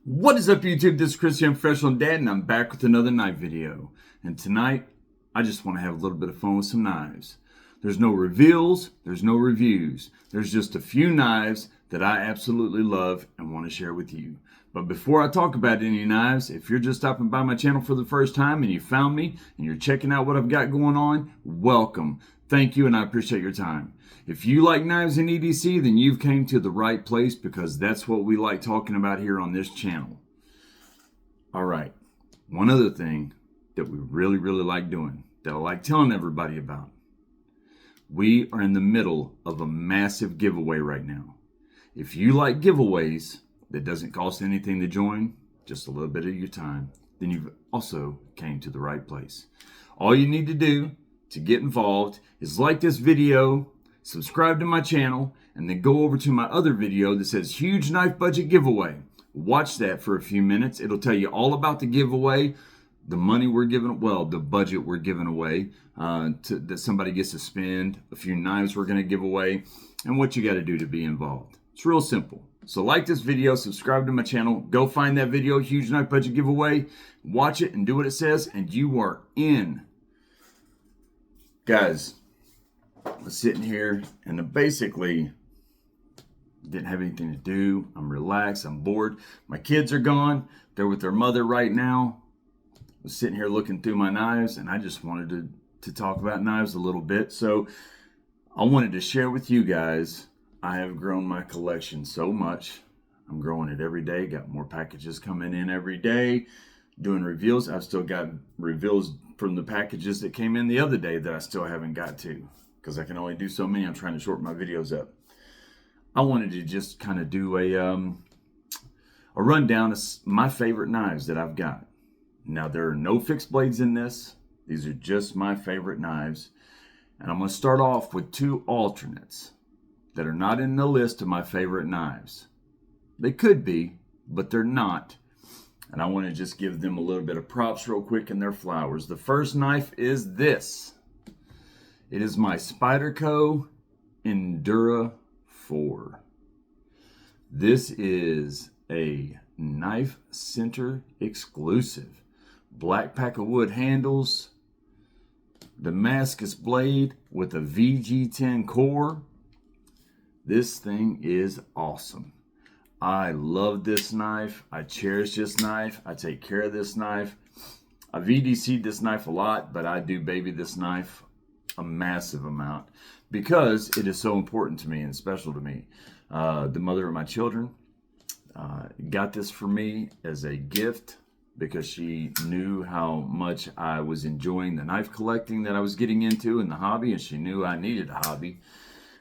What is up, YouTube? This is Christian Professional Dad, and I'm back with another knife video. And tonight, I just want to have a little bit of fun with some knives. There's no reveals, there's no reviews. There's just a few knives that I absolutely love and want to share with you. But before I talk about any knives, if you're just stopping by my channel for the first time and you found me and you're checking out what I've got going on, welcome. Thank you, and I appreciate your time. If you like knives and EDC, then you've came to the right place, because that's what we like talking about here on this channel. All right, one other thing that we really like doing, that I like telling everybody about. We are in the middle of a massive giveaway right now. If you like giveaways that doesn't cost anything to join, just a little bit of your time, then you've also came to the right place. All you need to do to get involved is like this video, subscribe to my channel, and then go over to my other video that says Huge Knife Budget Giveaway. Watch that for a few minutes. It'll tell you all about the giveaway, the money we're giving, the budget we're giving away, that somebody gets to spend, a few knives we're going to give away, and what you got to do to be involved. It's real simple. So like this video, subscribe to my channel, go find that video, Huge Knife Budget Giveaway, watch it and do what it says, and you are in. Guys, I was sitting here and basically didn't have anything to do. I'm relaxed, I'm bored. My kids are gone, they're with their mother right now. I was sitting here looking through my knives, and I just wanted to talk about knives a little bit. So I wanted to share with you guys, I have grown my collection so much. I'm growing it every day, got more packages coming in every day, doing reveals. I've still got reveals from the packages that came in the other day that I still haven't got to, because I can only do so many. I'm trying to shorten my videos up. I wanted to just kind of do a rundown of my favorite knives that I've got. Now, there are no fixed blades in this. These are just my favorite knives. And I'm going to start off with two alternates that are not in the list of my favorite knives. They could be, but they're not. And I want to just give them a little bit of props real quick in their flowers. The first knife is this. It is my Spyderco Endura 4. This is a knife center exclusive. Black pack of wood handles, Damascus blade with a VG10 core. This thing is awesome. I love this knife. I cherish this knife. I take care of this knife. I've EDC'd this knife a lot, but I do baby this knife a massive amount because it is so important to me and special to me. The mother of my children got this for me as a gift because she knew how much I was enjoying the knife collecting that I was getting into and the hobby, and she knew I needed a hobby,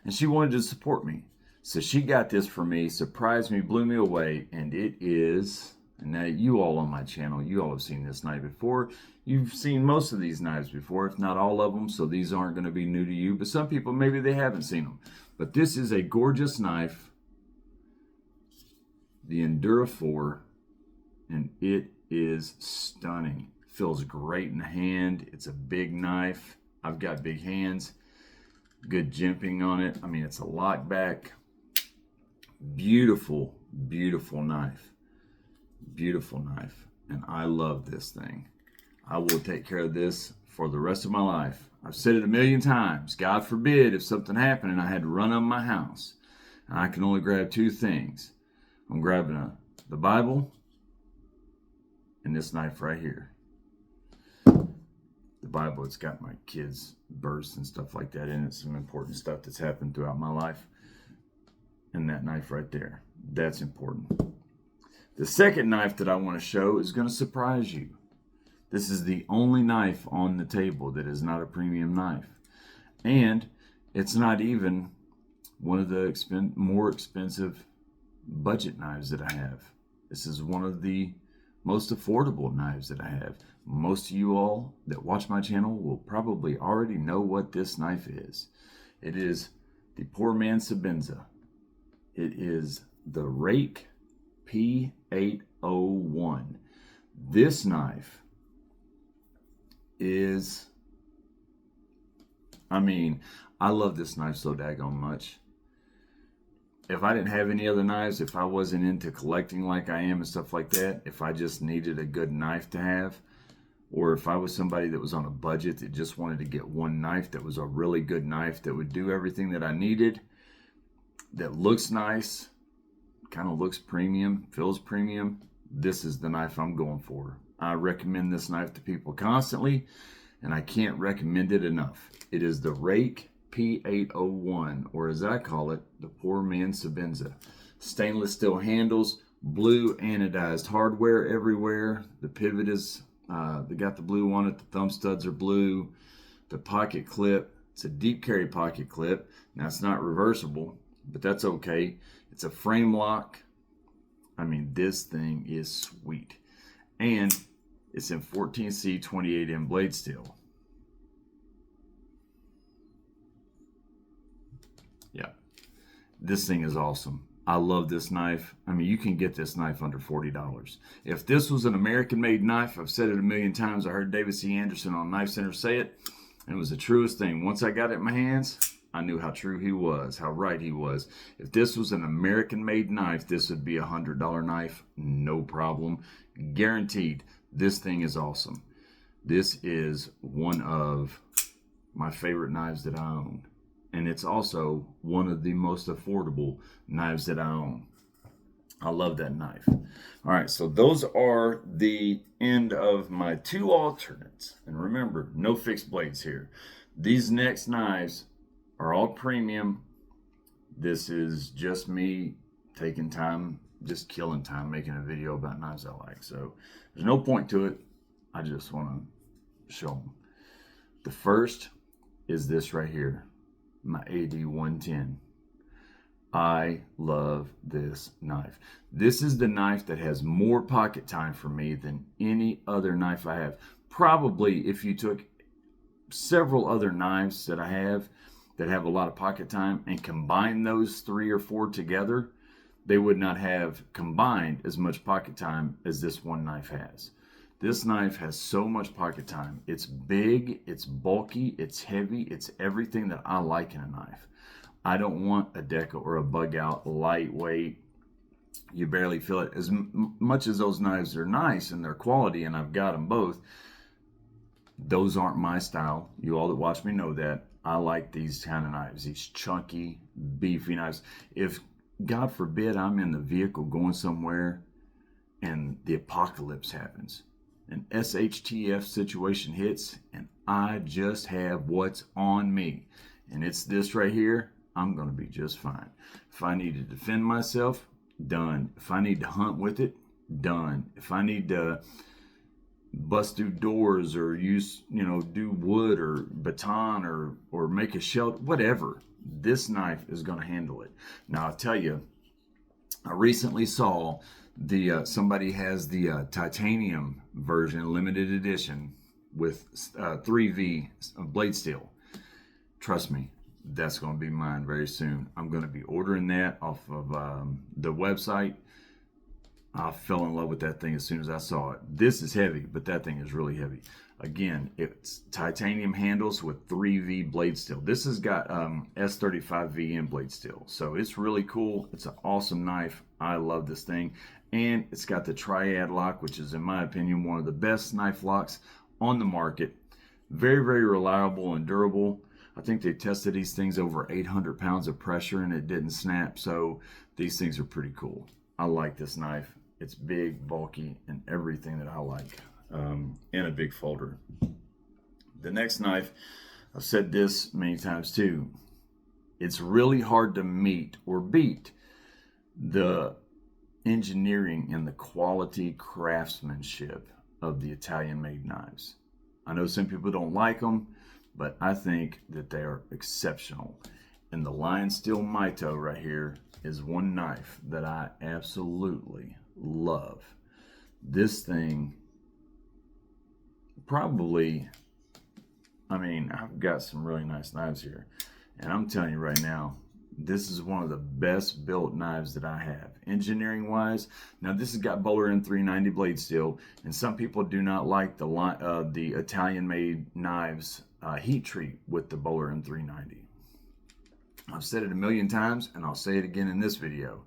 and she wanted to support me. So she got this for me, surprised me, blew me away, and it is, and now you all on my channel, you all have seen this knife before. You've seen most of these knives before, if not all of them, so these aren't going to be new to you, but some people, maybe they haven't seen them. But this is a gorgeous knife, the Endura 4, and it is stunning. Feels great in the hand. It's a big knife. I've got big hands. Good jimping on it. I mean, it's a lockback. Beautiful, beautiful knife. Beautiful knife. And I love this thing. I will take care of this for the rest of my life. I've said it a million times. God forbid if something happened and I had to run on my house, and I can only grab two things. I'm grabbing the Bible and this knife right here. The Bible, it's got my kids' births and stuff like that in it. Some important stuff that's happened throughout my life. And that knife right there. That's important. The second knife that I want to show is going to surprise you. This is the only knife on the table that is not a premium knife. And it's not even one of the more expensive budget knives that I have. This is one of the most affordable knives that I have. Most of you all that watch my channel will probably already know what this knife is. It is the Poor Man's Sebenza. It is the Rake P801. This knife is, I mean, I love this knife so daggone much. if I didn't have any other knives, if I wasn't into collecting like I am and stuff like that, if I just needed a good knife to have, or if I was somebody that was on a budget that just wanted to get one knife that was a really good knife that would do everything that I needed, that looks nice, kind of looks premium, feels premium, this is the knife I'm going for. I recommend this knife to people constantly, and I can't recommend it enough. It is the Rake P801, or as I call it, the poor man's Sabenza. Stainless steel handles, blue anodized hardware everywhere. The pivot is, they got the blue on it. The thumb studs are blue. The pocket clip, it's a deep carry pocket clip. Now it's not reversible, but that's okay. It's a frame lock. I mean, this thing is sweet. And it's in 14C 28M blade steel. Yeah, this thing is awesome. I love this knife. I mean, you can get this knife under $40. If this was an American-made knife, I've said it a million times. I heard David C. Anderson on Knife Center say it, and it was the truest thing. Once I got it in my hands, I knew how true he was, how right he was. If this was an American-made knife, this would be a $100 knife, no problem. Guaranteed, this thing is awesome. This is one of my favorite knives that I own. And it's also one of the most affordable knives that I own. I love that knife. All right, so those are the end of my two alternates. And remember, no fixed blades here. These next knives are all premium. This is just me taking time, just killing time, making a video about knives I like. So there's no point to it. I just want to show them. The first is this right here, my AD110. I love this knife. This is the knife that has more pocket time for me than any other knife I have. Probably if you took several other knives that I have that have a lot of pocket time and combine those 3 or 4 together, they would not have combined as much pocket time as this one knife has. This knife has so much pocket time. It's big, it's bulky, it's heavy, it's everything that I like in a knife. I don't want a deca or a bug out, lightweight. You barely feel it. As much as those knives are nice and they're quality, and I've got them both, those aren't my style. You all that watch me know that. I like these kind of knives, these chunky, beefy knives. If, God forbid, I'm in the vehicle going somewhere and the apocalypse happens, an SHTF situation hits, and I just have what's on me, and it's this right here, I'm going to be just fine. If I need to defend myself, done. If I need to hunt with it, done. If I need to bust through doors or use, do wood or baton or make a shelter, whatever, this knife is going to handle it. Now, I'll tell you, I recently saw somebody has the titanium version, limited edition, with 3V blade steel. Trust me, that's going to be mine very soon. I'm going to be ordering that off of the website. I fell in love with that thing as soon as I saw it. This is heavy, but that thing is really heavy. Again, it's titanium handles with 3V blade steel. This has got S35VN blade steel. So it's really cool. It's an awesome knife. I love this thing. And it's got the triad lock, which is, in my opinion, one of the best knife locks on the market. Very, very reliable and durable. I think they tested these things over 800 pounds of pressure and it didn't snap. So these things are pretty cool. I like this knife. It's big, bulky, and everything that I like, in a big folder. The next knife, I've said this many times too, it's really hard to meet or beat the engineering and the quality craftsmanship of the Italian-made knives. I know some people don't like them, but I think that they are exceptional. And the Lion Steel Mito right here is one knife that I absolutely love. This thing probably, I've got some really nice knives here, and I'm telling you right now, this is one of the best built knives that I have, engineering wise. Now this has got Bowler M390 blade steel, and some people do not like the Italian made knives heat treat with the Bowler M390. I've said it a million times, and I'll say it again in this video.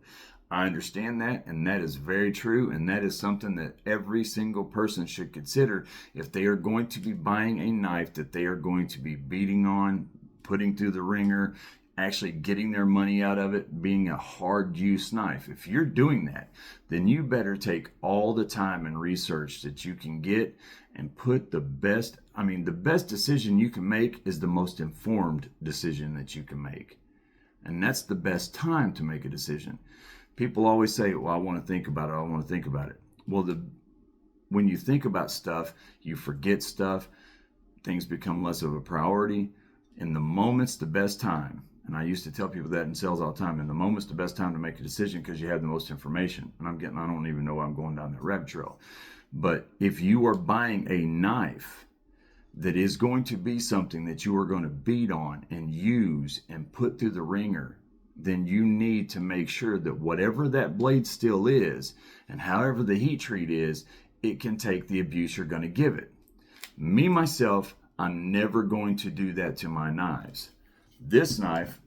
I understand that, and that is very true, and that is something that every single person should consider if they are going to be buying a knife that they are going to be beating on, putting through the ringer, actually getting their money out of it, being a hard use knife. If you're doing that, then you better take all the time and research that you can get and put the best decision you can make is the most informed decision that you can make. And that's the best time to make a decision. People always say, well, I want to think about it. I want to think about it. Well, when you think about stuff, you forget stuff. Things become less of a priority. In the moment's the best time. And I used to tell people that in sales all the time. In the moment's the best time to make a decision because you have the most information. And I don't even know why I'm going down that rabbit trail. But if you are buying a knife that is going to be something that you are going to beat on and use and put through the ringer, then you need to make sure that whatever that blade steel is and however the heat treat is, it can take the abuse you're going to give it. Me, myself, I'm never going to do that to my knives. This knife,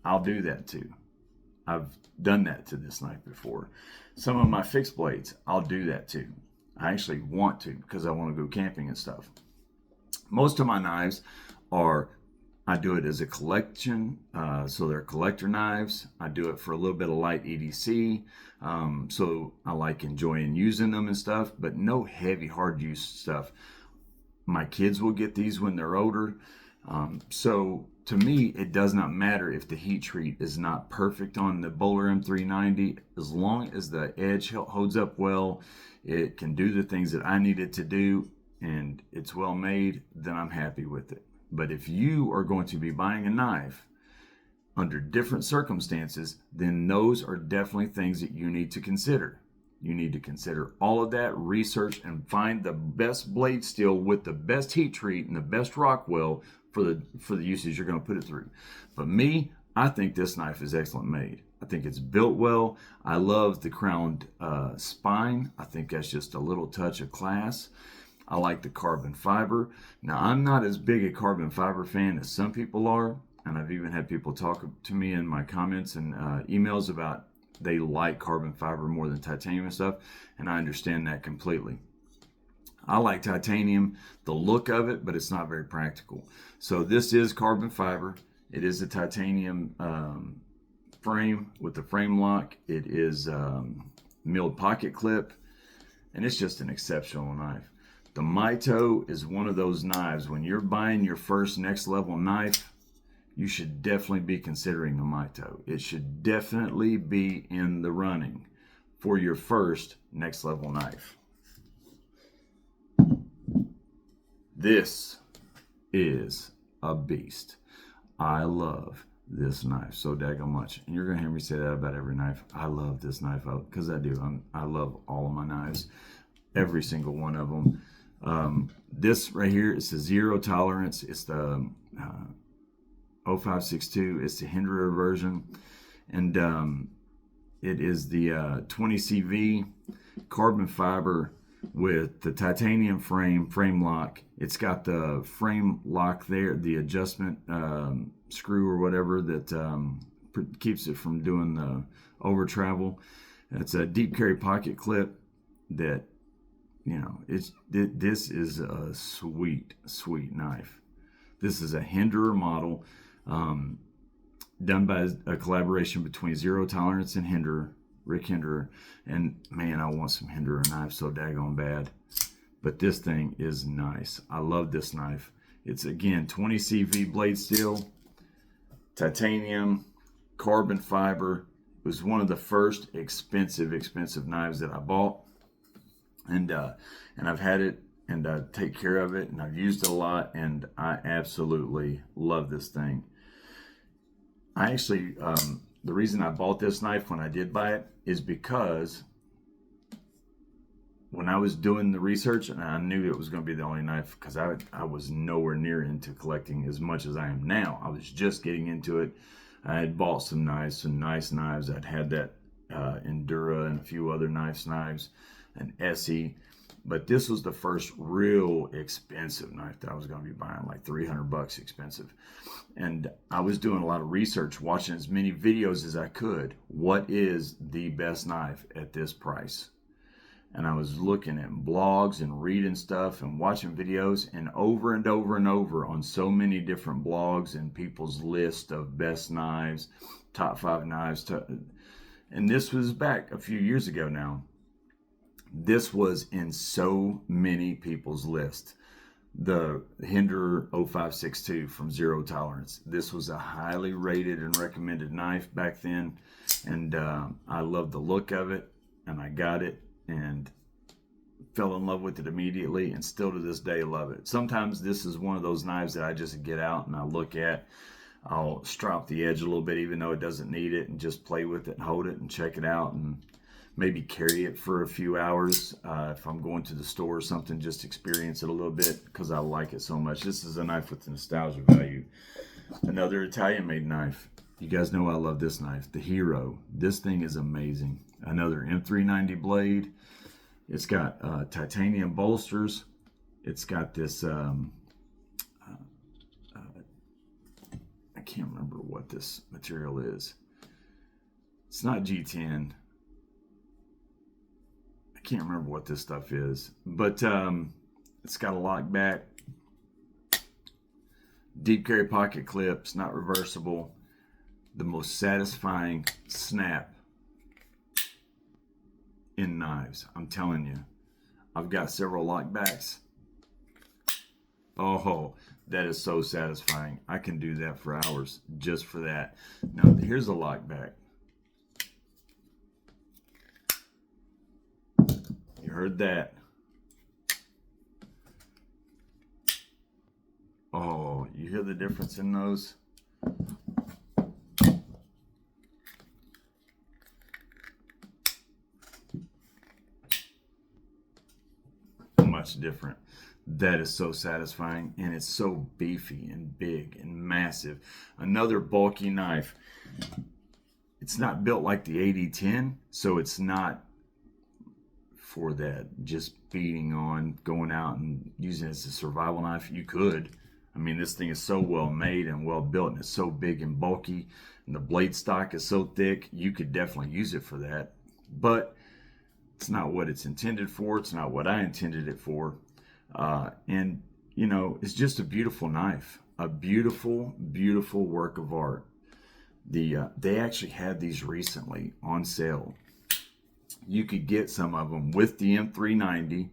I'll do that to. I've done that to this knife before. Some of my fixed blades, I'll do that to. I actually want to because I want to go camping and stuff. Most of my knives I do it as a collection, so they're collector knives. I do it for a little bit of light EDC, so I like enjoying using them and stuff, but no heavy hard use stuff. My kids will get these when they're older, so to me, it does not matter if the heat treat is not perfect on the Bowler M390. As long as the edge holds up well, it can do the things that I need it to do, and it's well made, then I'm happy with it. But if you are going to be buying a knife under different circumstances, then those are definitely things that you need to consider. You need to consider all of that, research, and find the best blade steel with the best heat treat and the best Rockwell for the usage you're going to put it through. But me, I think this knife is excellent made. I think it's built well. I love the crowned spine. I think that's just a little touch of class. I like the carbon fiber. Now, I'm not as big a carbon fiber fan as some people are, and I've even had people talk to me in my comments and emails about they like carbon fiber more than titanium and stuff, and I understand that completely. I like titanium, the look of it, but it's not very practical. So this is carbon fiber. It is a titanium frame with the frame lock. It is milled pocket clip, and it's just an exceptional knife. The Mito is one of those knives. When you're buying your first next level knife, you should definitely be considering the Mito. It should definitely be in the running for your first next level knife. This is a beast. I love this knife so daggone much. And you're going to hear me say that about every knife. I love this knife because I do. I love all of my knives, every single one of them. This right here is the zero tolerance. It's the 0562. It's the Hinderer version, and it is the 20 CV carbon fiber with the titanium frame lock. It's got the frame lock there, the adjustment screw or whatever that keeps it from doing the over travel. It's a deep carry pocket clip that, you know, this is a sweet knife. This is a Hinderer model, done by a collaboration between Zero Tolerance and Hinderer, Rick Hinderer. And man, I want some Hinderer knives so daggone bad. But this thing is nice. I love this knife. It's again 20 CV blade steel, titanium, carbon fiber. It was one of the first expensive knives that I bought. And I've had it, and I take care of it, and I've used it a lot, and I absolutely love this thing. I actually, the reason I bought this knife when I did buy it is because when I was doing the research, and I knew it was going to be the only knife, because I was nowhere near into collecting as much as I am now. I was just getting into it. I had bought some nice knives. I'd had that Endura and a few other nice knives, an Essie, But this was the first real expensive knife that I was going to be buying, like 300 bucks expensive. And I was doing a lot of research, watching as many videos as I could. What is the best knife at this price? And I was looking at blogs and reading stuff and watching videos, and over and over and over on so many different blogs and people's list of best knives, top 5 knives. And this was back a few years ago now. This was in so many people's list. The Hinder 0562 from Zero Tolerance. This was a highly rated and recommended knife back then. And I loved the look of it, and I got it and fell in love with it immediately, and still to this day love it. Sometimes this is one of those knives that I just get out and I look at. I'll strop the edge a little bit even though it doesn't need it, and just play with it and hold it and check it out, and maybe carry it for a few hours if I'm going to the store or something, just experience it a little bit because I like it so much. This is a knife with nostalgia value. Another Italian made knife. You guys know I love this knife, the Hero. This thing is amazing. Another M390 blade. It's got titanium bolsters. It's got this, I can't remember what this material is. It's not G10. I can't remember what this stuff is. But it's got a lock back. Deep carry pocket clips, not reversible. The most satisfying snap in knives, I'm telling you. I've got several lockbacks. Oh, that is so satisfying. I can do that for hours just for that. Now, here's a lockback. You heard that. Oh, you hear the difference in those? Much different. That is so satisfying, and it's so beefy and big and massive. Another bulky knife. It's not built like the 8010, so it's not for that just beating on, going out and using it as a survival knife. You could. I mean, this thing is so well made and well built, and it's so big and bulky, and the blade stock is so thick, you could definitely use it for that. But it's not what it's intended for. It's not what I intended it for. And, you know, it's just a beautiful knife. A beautiful, beautiful work of art. They actually had these recently on sale. You could get some of them with the M390,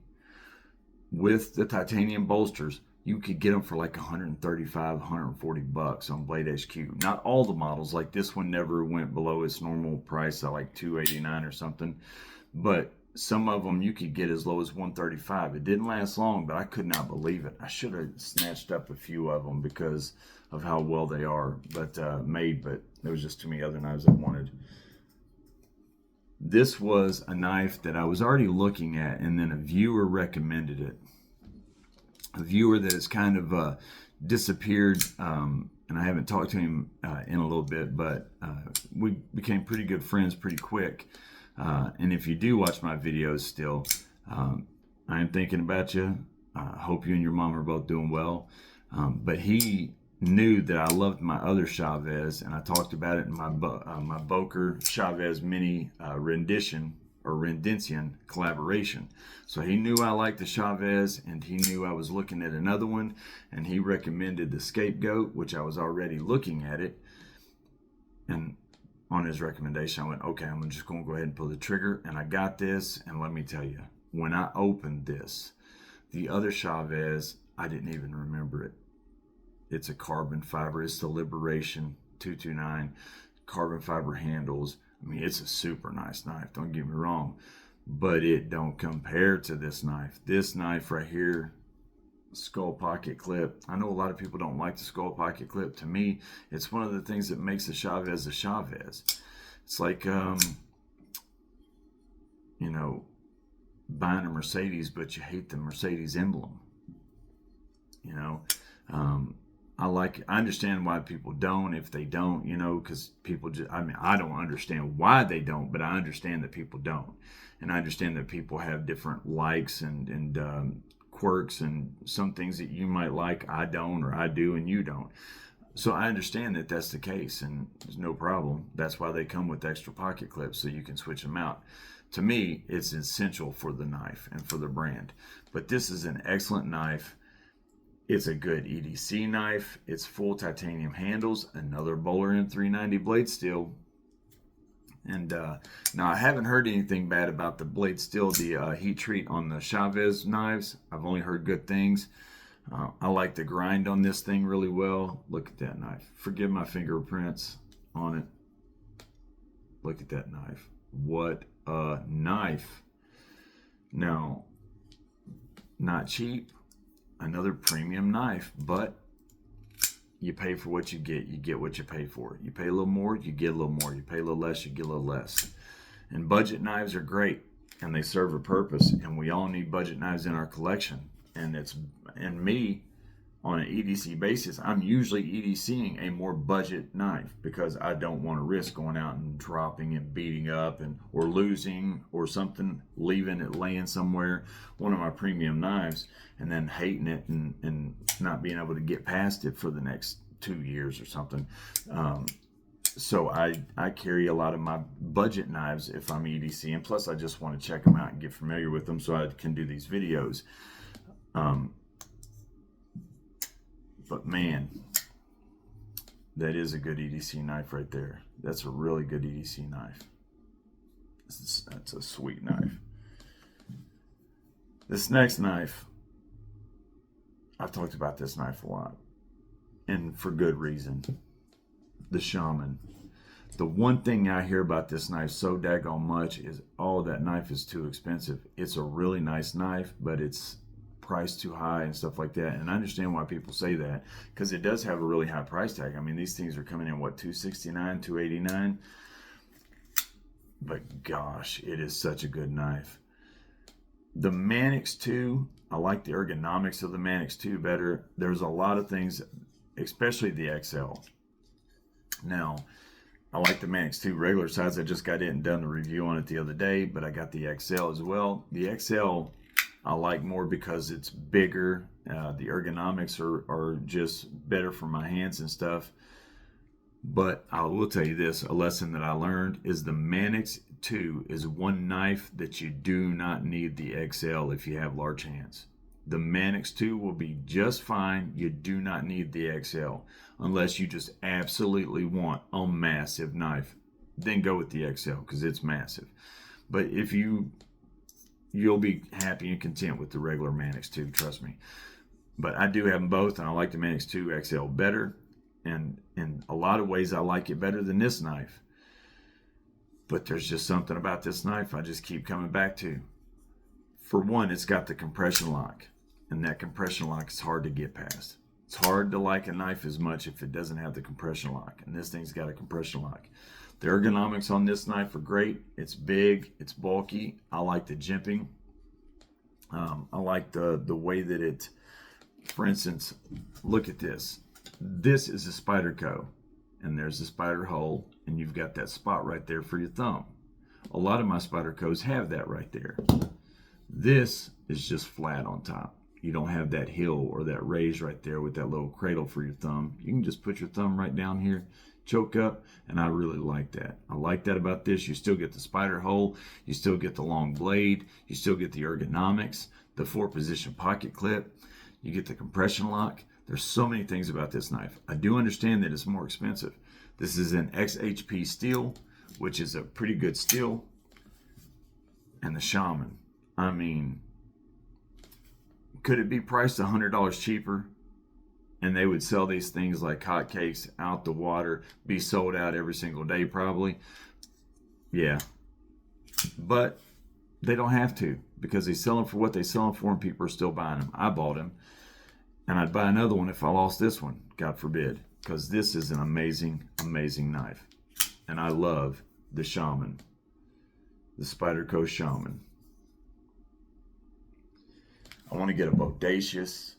with the titanium bolsters. You could get them for like 135, 140 bucks on Blade HQ. Not all the models. Like this one never went below its normal price at like $289 or something. But some of them you could get as low as 135. It didn't last long, but I could not believe it. I should have snatched up a few of them because of how well they are made, but there was just too many other knives I wanted. This was a knife that I was already looking at, and then a viewer recommended it. A viewer that has kind of disappeared, and I haven't talked to him in a little bit, but we became pretty good friends pretty quick. And if you do watch my videos still, I am thinking about you. I hope you and your mom are both doing well. But he knew that I loved my other Chaves, and I talked about it in my Boker Chaves mini rendition or rendition collaboration. So he knew I liked the Chaves, and he knew I was looking at another one, and he recommended the Scapegoat, which I was already looking at it. And on his recommendation, I went, okay, I'm just going to go ahead and pull the trigger. And I got this, and let me tell you, when I opened this, the other Chaves, I didn't even remember it. It's a carbon fiber. It's the Liberation 229 carbon fiber handles. I mean, it's a super nice knife, don't get me wrong, but it don't compare to this knife. This knife right here, skull pocket clip. I know a lot of people don't like the skull pocket clip. To me, it's one of the things that makes the Chaves a Chaves. It's like, you know, buying a Mercedes, but you hate the Mercedes emblem. You know, I understand why people don't, if they don't, you know, because people just, I mean, I don't understand why they don't, but I understand that people don't. And I understand that people have different likes and quirks, and some things that you might like, I don't, or I do, and you don't. So I understand that that's the case, and there's no problem. That's why they come with extra pocket clips, so you can switch them out. To me, it's essential for the knife and for the brand. But this is an excellent knife. It's a good EDC knife. It's full titanium handles, another Bowler M390 blade steel. And now I haven't heard anything bad about the blade steel, the heat treat on the Chaves knives. I've only heard good things. I like the grind on this thing really well. Look at that knife. Forgive my fingerprints on it. Look at that knife. What a knife. Now, not cheap. Another premium knife, but you pay for what you get. You get what you pay for. You pay a little more, you get a little more. You pay a little less, you get a little less. And budget knives are great, and they serve a purpose, and we all need budget knives in our collection. And me, on an EDC basis, I'm usually EDCing a more budget knife because I don't want to risk going out and dropping and beating up or losing or something, leaving it laying somewhere, one of my premium knives, and then hating it and not being able to get past it for the next 2 years or something. So I carry a lot of my budget knives if I'm EDCing. Plus, I just want to check them out and get familiar with them so I can do these videos. But man, that is a good EDC knife right there. That's a really good EDC knife. That's a sweet knife. This next knife, I've talked about this knife a lot, and for good reason. The Shaman. The one thing I hear about this knife so daggone much is, oh, that knife is too expensive. It's a really nice knife, but it's priced too high and stuff like that. And I understand why people say that, because it does have a really high price tag. I mean, these things are coming in, what, $269, $289? But gosh, it is such a good knife. The Manix 2, I like the ergonomics of the Manix 2 better. There's a lot of things, especially the XL. Now, I like the Manix 2 regular size. I just got it and done the review on it the other day, but I got the XL as well. The XL I like more because it's bigger. The ergonomics are just better for my hands and stuff. But I will tell you this, a lesson that I learned is the Manix 2 is one knife that you do not need the XL if you have large hands. The Manix 2 will be just fine. You do not need the XL unless you just absolutely want a massive knife. Then go with the XL because it's massive. But if you'll be happy and content with the regular Manix 2, trust me. But I do have them both, and I like the Manix 2 XL better. And in a lot of ways, I like it better than this knife. But there's just something about this knife I just keep coming back to. For one, it's got the compression lock, and that compression lock is hard to get past. It's hard to like a knife as much if it doesn't have the compression lock, and this thing's got a compression lock. The ergonomics on this knife are great. It's big, it's bulky. I like the jimping. I like the way that it, for instance, look at this. This is a Spyderco, and there's a spider hole, and you've got that spot right there for your thumb. A lot of my Spydercos have that right there. This is just flat on top. You don't have that hill or that raise right there with that little cradle for your thumb. You can just put your thumb right down here, choke up, and I really like that. I like that about this. You still get the spider hole, you still get the long blade, you still get the ergonomics, the 4-position pocket clip, you get the compression lock. There's so many things about this knife. I do understand that it's more expensive. This is an XHP steel, which is a pretty good steel. And the Shaman, I mean, could it be priced $100 cheaper? And they would sell these things like hotcakes out the water, be sold out every single day probably. Yeah. But they don't have to, because they sell them for what they sell them for, and people are still buying them. I bought them. And I'd buy another one if I lost this one, God forbid, because this is an amazing, amazing knife. And I love the Shaman, the Spyderco Shaman. I want to get a Bodacious.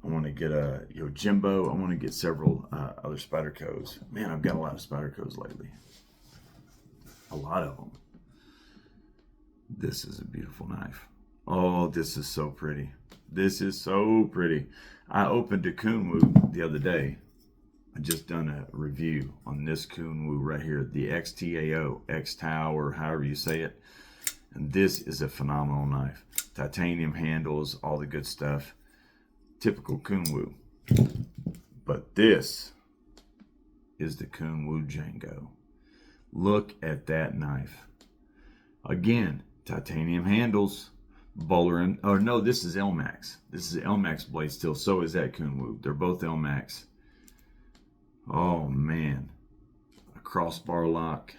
I want to get a Yojimbo. I want to get several other Spydercos. Man, I've got a lot of Spydercos lately. A lot of them. This is a beautiful knife. Oh, this is so pretty. This is so pretty. I opened a Konwo the other day. I just done a review on this Konwo right here, the XTAO, X-Tau, or however you say it. And this is a phenomenal knife. Titanium handles, all the good stuff. Typical Konwo. But this is the Konwo Django. Look at that knife. Again, titanium handles, bowler, and oh no, this is LMAX. This is LMAX blade steel. So is that Konwo. They're both LMAX. Oh man, a crossbar lock,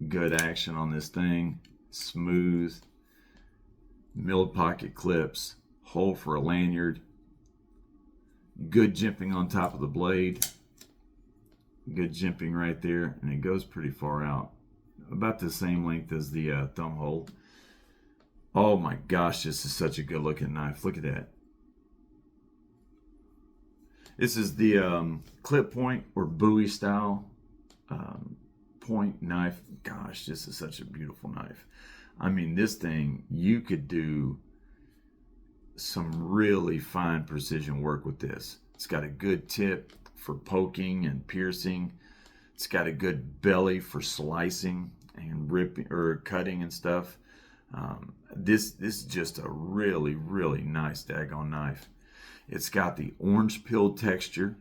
good action on this thing, smooth, milled pocket clips, hole for a lanyard, good jimping on top of the blade, good jimping right there, and it goes pretty far out, about the same length as the thumb hole. Oh my gosh, this is such a good looking knife. Look at that. This is the clip point or Bowie style point knife. Gosh, this is such a beautiful knife. I mean, this thing, you could do some really fine precision work with this. It's got a good tip for poking and piercing. It's got a good belly for slicing and ripping or cutting and stuff. This is just a really, really nice daggone knife. It's got the orange peel texture,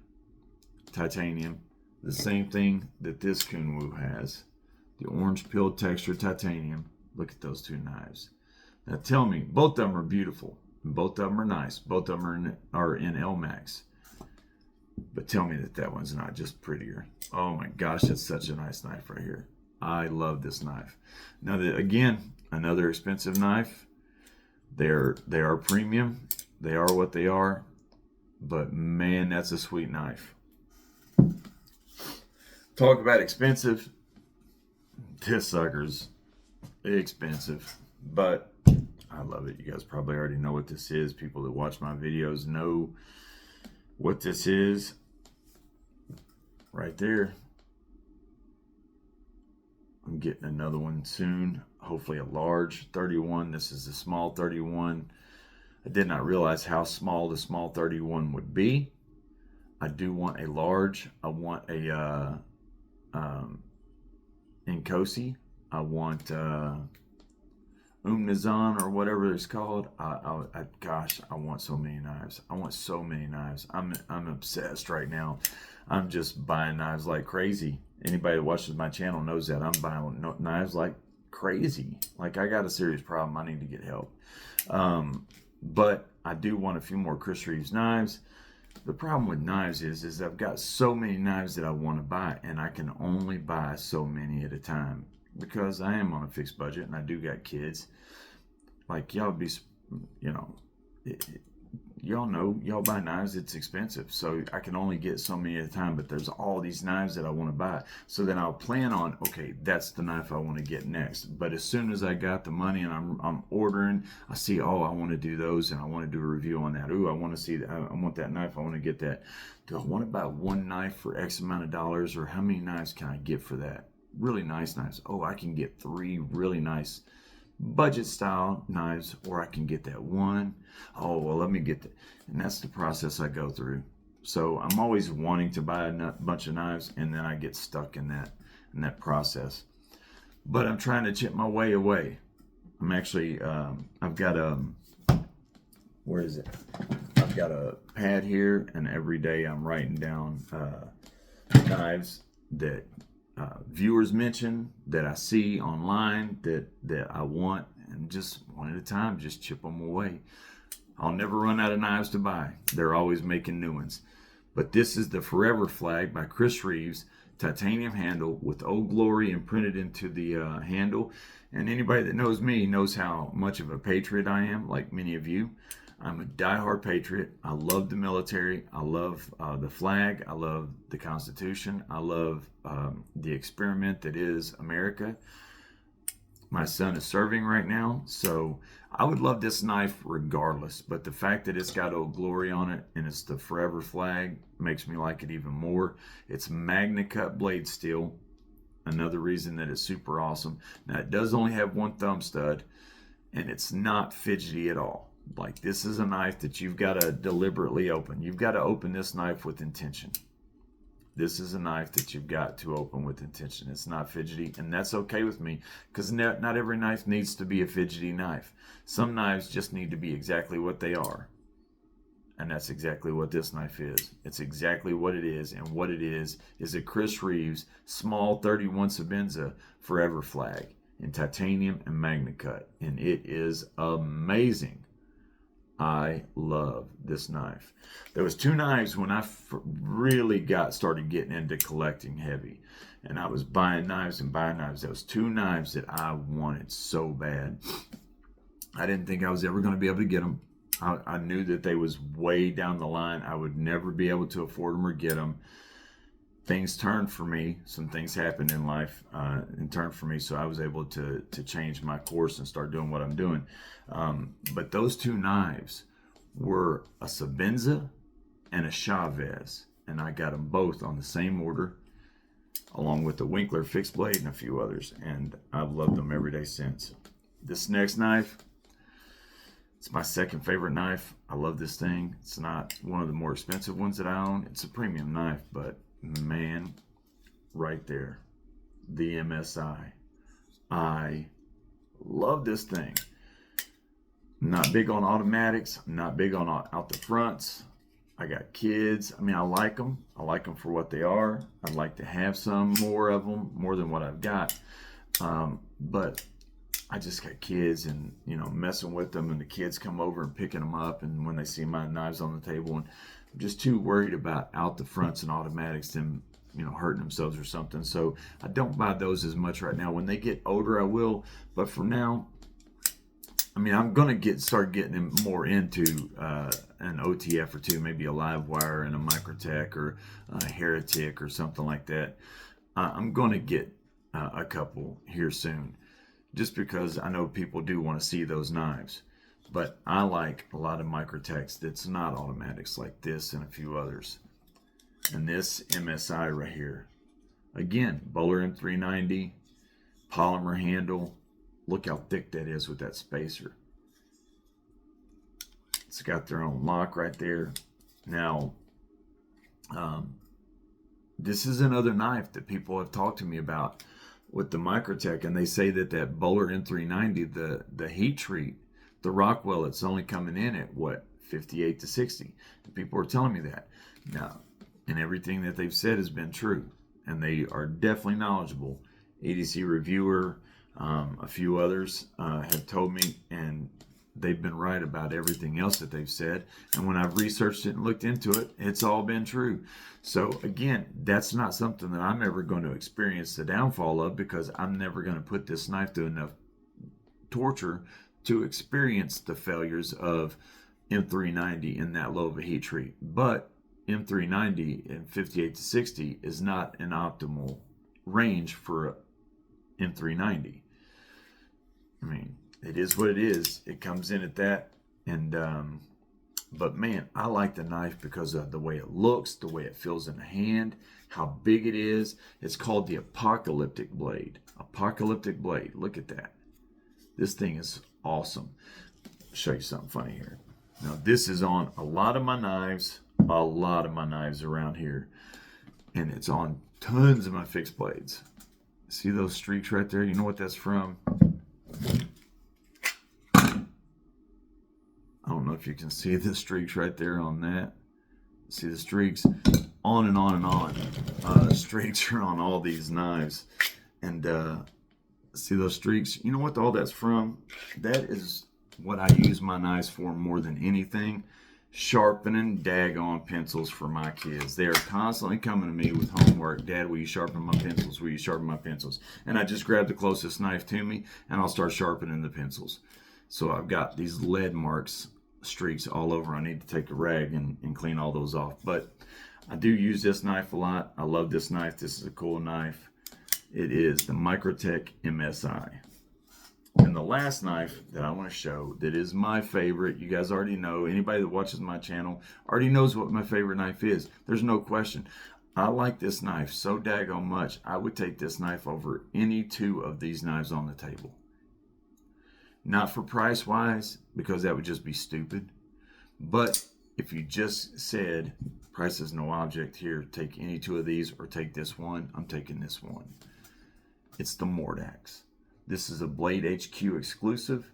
titanium, the same thing that this Konwo has. The orange peel texture, titanium. Look at those two knives. Now tell me, both of them are beautiful. Both of them are nice. Both of them are in LMAX. But tell me that one's not just prettier. Oh my gosh, that's such a nice knife right here. I love this knife. Now, again, another expensive knife. They are premium. They are what they are. But man, that's a sweet knife. Talk about expensive. This sucker's expensive, but I love it. You guys probably already know what this is. People that watch my videos know what this is. Right there. I'm getting another one soon. Hopefully a large 31. This is a small 31. I did not realize how small the small 31 would be. I do want a large. I want a Nkosi. I want Umnazan or whatever it's called. Gosh, I want so many knives. I want so many knives. I'm obsessed right now. I'm just buying knives like crazy. Anybody that watches my channel knows that I'm buying knives like crazy. Like I got a serious problem. I need to get help. But I do want a few more Chris Reeves knives. The problem with knives is I've got so many knives that I want to buy, and I can only buy so many at a time because I am on a fixed budget and I do got kids. Like y'all be, you know, y'all know, y'all buy knives, it's expensive. So I can only get so many at a time, but there's all these knives that I want to buy. So then I'll plan on, okay, that's the knife I want to get next. But as soon as I got the money and I'm ordering, I see, oh, I want to do those and I want to do a review on that. Ooh, I want to see that. I want that knife. I want to get that. Do I want to buy one knife for X amount of dollars, or how many knives can I get for that? Really nice knives. Oh, I can get 3 really nice budget style knives, or I can get that one. Oh, well, let me get that. And that's the process I go through. So I'm always wanting to buy a bunch of knives, and then I get stuck in that process. But I'm trying to chip my way away. I'm actually, I've got where is it? I've got a pad here, and every day I'm writing down knives that viewers mention, that I see online, that I want, and just one at a time, just chip them away. I'll never run out of knives to buy. They're always making new ones. But this is the Forever Flag by Chris Reeves, titanium handle with Old Glory imprinted into the handle. And anybody that knows me knows how much of a patriot I am, like many of you. I'm a diehard patriot. I love the military. I love the flag. I love the Constitution. I love the experiment that is America. My son is serving right now, so I would love this knife regardless. But the fact that it's got Old Glory on it and it's the forever flag makes me like it even more. It's Magna Cut blade steel. Another reason that it's super awesome. Now, it does only have one thumb stud, and it's not fidgety at all. Like, this is a knife that you've got to deliberately open. You've got to open this knife with intention. This is a knife that you've got to open with intention. It's not fidgety, and that's okay with me, because not every knife needs to be a fidgety knife. Some knives just need to be exactly what they are. And that's exactly what this knife is. It's exactly what it is, and what it is a Chris Reeves small 31 Sabenza forever flag in titanium and Magna Cut, and it is amazing. I love this knife. There was two knives when I really started getting into collecting heavy, and I was buying knives and buying knives. There was two knives that I wanted so bad. I didn't think I was ever going to be able to get them. I knew that they was way down the line. I would never be able to afford them or get them. Things turned for me. Some things happened in life and turned for me, so I was able to change my course and start doing what I'm doing. But those two knives were a Sabenza and a Chaves, and I got them both on the same order, along with the Winkler fixed blade and a few others, and I've loved them every day since. This next knife, it's my second favorite knife. I love this thing. It's not one of the more expensive ones that I own. It's a premium knife, but man, right there, the MSI. I love this thing. I'm not big on automatics. I'm not big on out the fronts. I got kids. I mean, I like them. I like them for what they are. I'd like to have some more of them, more than what I've got. But I just got kids, and messing with them, and the kids come over and picking them up, and when they see my knives on the table, and I'm just too worried about out the fronts and automatics, them hurting themselves or something. So I don't buy those as much right now. When they get older, I will, but for now, I mean, I'm gonna start getting them more into an OTF or two, maybe a live wire and a Microtech or a Heretic or something like that. I'm gonna get a couple here soon, just because I know people do want to see those knives. But I like a lot of Microtechs that's not automatics, like this and a few others. And this MSI right here, again, Bowler M390, polymer handle. Look how thick that is with that spacer. It's got their own lock right there. Now, this is another knife that people have talked to me about with the Microtech, and they say that Bowler M390, the heat treat, the Rockwell, it's only coming in at what, 58 to 60. And people are telling me that. Now, and everything that they've said has been true, and they are definitely knowledgeable. EDC Reviewer, a few others have told me, and they've been right about everything else that they've said. And when I've researched it and looked into it, it's all been true. So again, that's not something that I'm ever going to experience the downfall of, because I'm never going to put this knife through enough torture to experience the failures of M390 in that low of a heat treat. But M390 in 58 to 60 is not an optimal range for M390. I mean, it is what it is. It comes in at that. And but man, I like the knife because of the way it looks, the way it feels in the hand, how big it is. It's called the Apocalyptic Blade. Apocalyptic Blade. Look at that. This thing is awesome. I'll show you something funny here. Now, this is on a lot of my knives around here, and it's on tons of my fixed blades. See those streaks right there? You know what that's from? I don't know if you can see the streaks right there on that. See the streaks? On and on and on. Streaks are on all these knives. And see those streaks? You know what all that's from? That is what I use my knives for more than anything. Sharpening daggone pencils for my kids. They are constantly coming to me with homework. Dad, will you sharpen my pencils? Will you sharpen my pencils? And I just grab the closest knife to me, and I'll start sharpening the pencils. So I've got these lead marks, streaks all over. I need to take a rag and clean all those off. But I do use this knife a lot. I love this knife. This is a cool knife. It is the Microtech MSI. And the last knife that I want to show that is my favorite, you guys already know, anybody that watches my channel already knows what my favorite knife is. There's no question. I like this knife so daggone much, I would take this knife over any two of these knives on the table. Not for price wise, because that would just be stupid. But if you just said, price is no object here, take any two of these or take this one, I'm taking this one. It's the Mordax. This is a Blade HQ exclusive.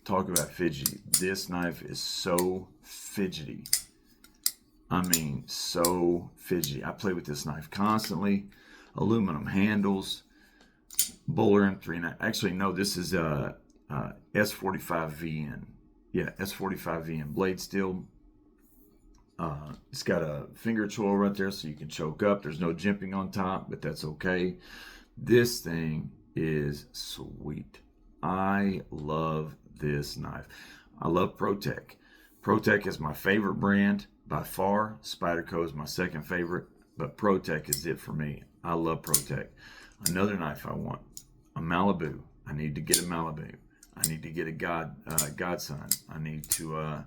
Talk about fidgety. This knife is so fidgety. I mean, so fidgety. I play with this knife constantly. Aluminum handles. Bowler M39. Actually, no, this is a S45VN. Yeah, S45VN. Blade steel. It's got a finger choil right there so you can choke up. There's no jimping on top, but that's okay. This thing is sweet. I love this knife. I love Protech. Protech is my favorite brand by far. Spyderco is my second favorite, but Protech is it for me. I love Protech. Another knife I want, a Malibu. I need to get a Malibu. I need to get a Godson. I need to,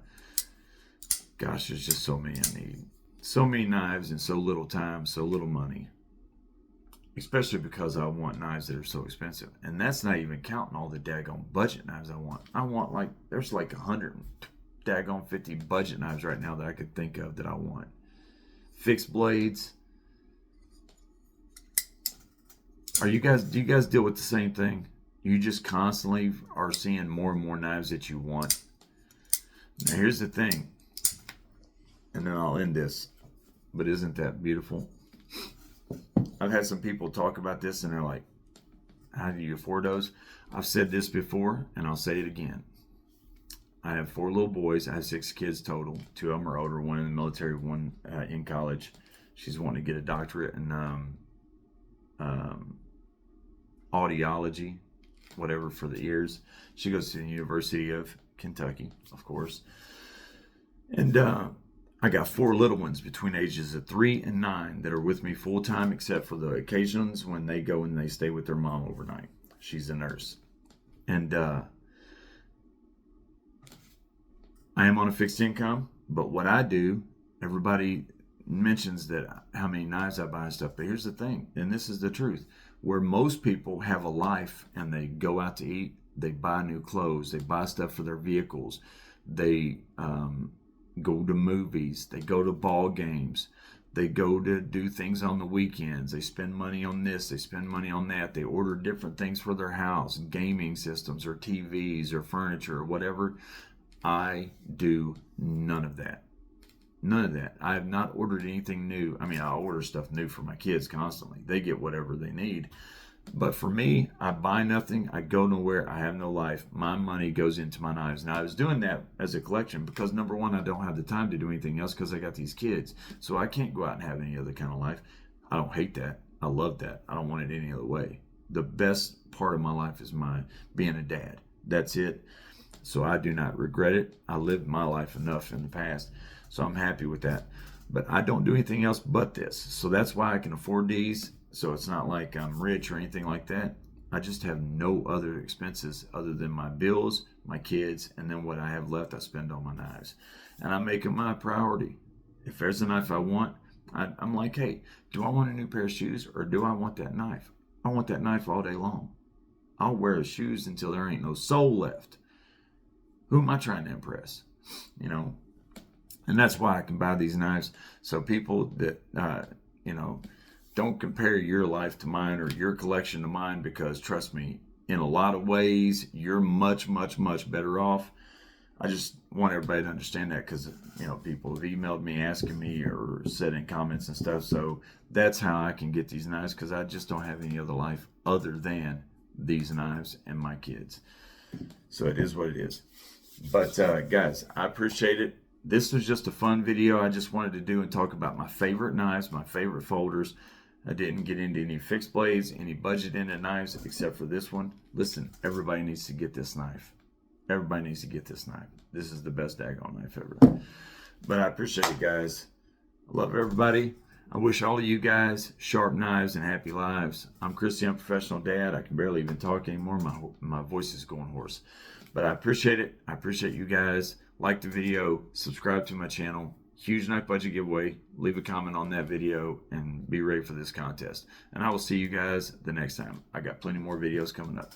gosh, there's just so many I need. So many knives in so little time, so little money. Especially because I want knives that are so expensive. And that's not even counting all the daggone budget knives I want. I want like, there's like 100 daggone 50 budget knives right now that I could think of that I want. Fixed blades. Do you guys deal with the same thing? You just constantly are seeing more and more knives that you want. Now here's the thing. And then I'll end this. But isn't that beautiful? I've had some people talk about this and they're like, how do you afford those? I've said this before and I'll say it again. I have 4 little boys. I have 6 kids total. 2 of them are older, 1 in the military, 1 in college. She's wanting to get a doctorate in audiology, whatever, for the ears. She goes to the University of Kentucky, of course. And I got 4 little ones between ages of 3 and 9 that are with me full time, except for the occasions when they go and they stay with their mom overnight. She's a nurse. And I am on a fixed income, but what I do, everybody mentions that how many knives I buy and stuff, but here's the thing, and this is the truth, where most people have a life and they go out to eat, they buy new clothes, they buy stuff for their vehicles, they go to movies, they go to ball games, they go to do things on the weekends, they spend money on this, they spend money on that, they order different things for their house, gaming systems or TVs or furniture or whatever. I do none of that. None of that. I have not ordered anything new. I mean, I order stuff new for my kids constantly. They get whatever they need. But for me, I buy nothing. I go nowhere. I have no life. My money goes into my knives. Now, I was doing that as a collection because, number one, I don't have the time to do anything else because I got these kids. So I can't go out and have any other kind of life. I don't hate that. I love that. I don't want it any other way. The best part of my life is being a dad. That's it. So I do not regret it. I lived my life enough in the past. So I'm happy with that. But I don't do anything else but this. So that's why I can afford these. So it's not like I'm rich or anything like that. I just have no other expenses other than my bills, my kids, and then what I have left I spend on my knives. And I make it my priority. If there's a knife I want, I'm like, hey, do I want a new pair of shoes or do I want that knife? I want that knife all day long. I'll wear the shoes until there ain't no soul left. Who am I trying to impress? You know? And that's why I can buy these knives. So people that, don't compare your life to mine or your collection to mine, because trust me, in a lot of ways, you're much, much, much better off. I just want everybody to understand that because, people have emailed me asking me or said in comments and stuff. So that's how I can get these knives, because I just don't have any other life other than these knives and my kids. So it is what it is. But guys, I appreciate it. This was just a fun video I just wanted to do and talk about my favorite knives, my favorite folders. I didn't get into any fixed blades, any budget into knives, except for this one. Listen, everybody needs to get this knife. Everybody needs to get this knife. This is the best daggone knife ever. But I appreciate it, guys. I love everybody. I wish all of you guys sharp knives and happy lives. I'm Chris, the Unprofessional Dad. I can barely even talk anymore. My voice is going hoarse. But I appreciate it. I appreciate you guys. Like the video, subscribe to my channel. Huge knife budget giveaway. Leave a comment on that video and be ready for this contest. And I will see you guys the next time. I got plenty more videos coming up.